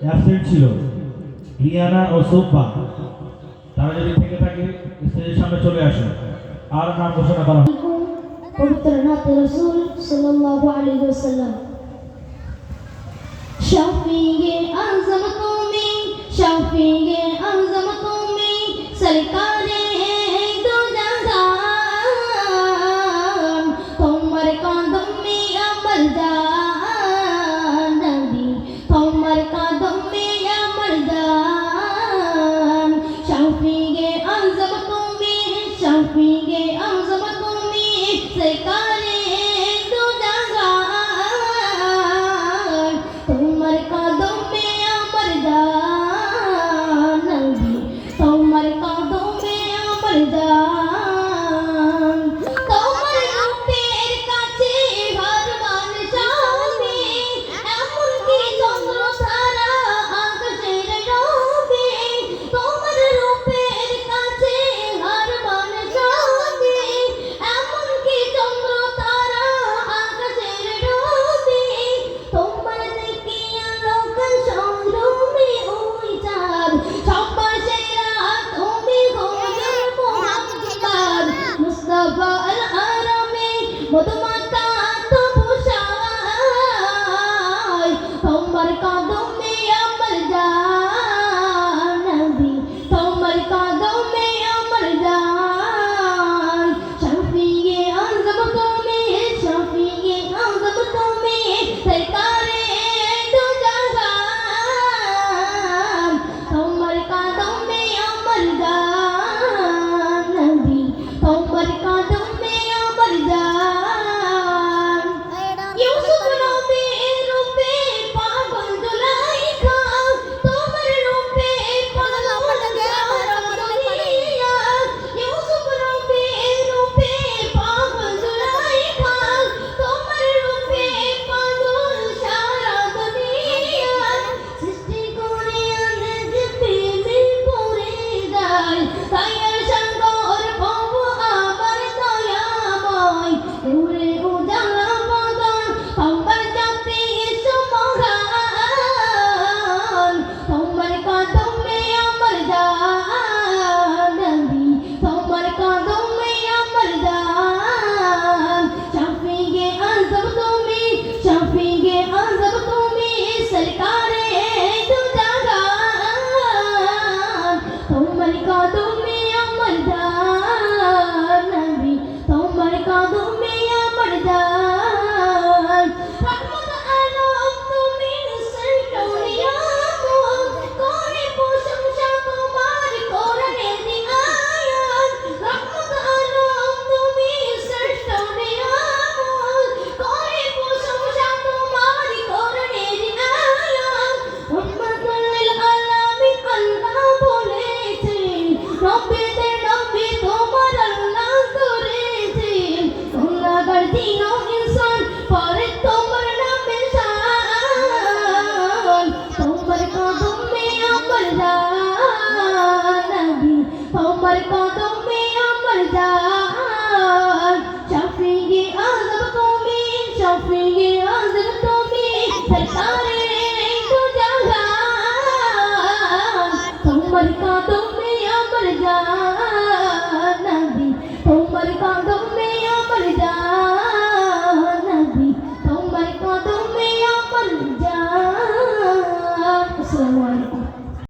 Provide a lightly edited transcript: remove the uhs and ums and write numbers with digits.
Absent ছিল Rihanna ও sofa, তারা যদি থেকে থাকে স্টেজের সামনে চলে আসে আর নাম ঘোষণা করা হয়। পবিত্র নাতে রাসূল সাল্লাল্লাহু আলাইহি ওয়াসাল্লাম। শাফিয়ে আযম তুমি, শাফিয়ে আযম তুমি, সরকারে দো জাহান, তোমার কদমে আমার জান নবী, তোমার কদমে আমার জান। শাফিয়ে আযম তুমি, শাফিয়ে আযম তুমি, সরকারে দো জাহান, তোমার কদমে আমার জান নবী, তোমার কদমে আমার জান। তোমার রূপের কাছে ভগবান স্বামী, এমনকি চন্দ্র তারা আকাশের রবি। তোমার রূপের কাছে ভগবান স্বামী, এমনকি চন্দ্র তারা আকাশের রবি। তোমার দেখিয়া লোক সংগ্রামে ওই চাঁদ, সবার সেরা তুমি গোয়ের মোহাম্মদ মুস্তাফা আল আরামে মধুমাতা তপস্যায়, তোমার কদমে আমার জান নবী, তোমার কদমে আমার জান। শাফিয়ে আযম তুমি, শাফিয়ে আযম তুমি, সরকারে দো জাহান, তোমার কদমে আমার জান নবী, তোমার কদমে আমার জান। ইউসুফ নবীর রূপে পাগল জুলাইখা, তোমার রূপে পাগল সারা দুনিয়া। ইউসুফ নবীর রূপে পাগল জুলাইখা, তোমার রূপে পাগল সারা দুনিয়া। সৃষ্টি করিয়া যে প্রেমে পড়ে যায়, তাইয়ার সাগর ভব আমার দয়াময়। নূরে উজালা বদন তোমার জাতি সমহান, তোমার কদমে আমার জান নবী, তোমার কদমে আমার জান। শাফিয়ে আযম তুমি, শাফিয়ে আযম তুমি, সরকারে দো জাহান, তোমার কদমে আমার জান নবী, তোমার কদমে আমার জান। রহমত আলম তুমি শ্রেষ্ঠ নিয়ামত, করে প্রশংসা তোমার কোরআনের আয়াত। রহমত আলম তুমি শ্রেষ্ঠ নিয়ামত, করে প্রশংসা তোমার কোরআনের আয়াত। রহমাতুল লিল আলামিন আল্লাহ বলেছেন, নবীদের নবী তোমার আল্লাহ করেছেন। গুনাহগার জিন ও ইনসান পড়ে তোমার নামের শান, তোমার কদমে আমার জান নবী, তোমার কদমে আমার জান। শাফিয়ে আযম তুমি, শাফিয়ে আযম তুমি, সরকারে দো জাহান, তোমার কদমে আমার জান নবী, তোমার কদমে আমার জান নবী, তোমার কদমে আমার জান। আসসালামু আলাইকুম।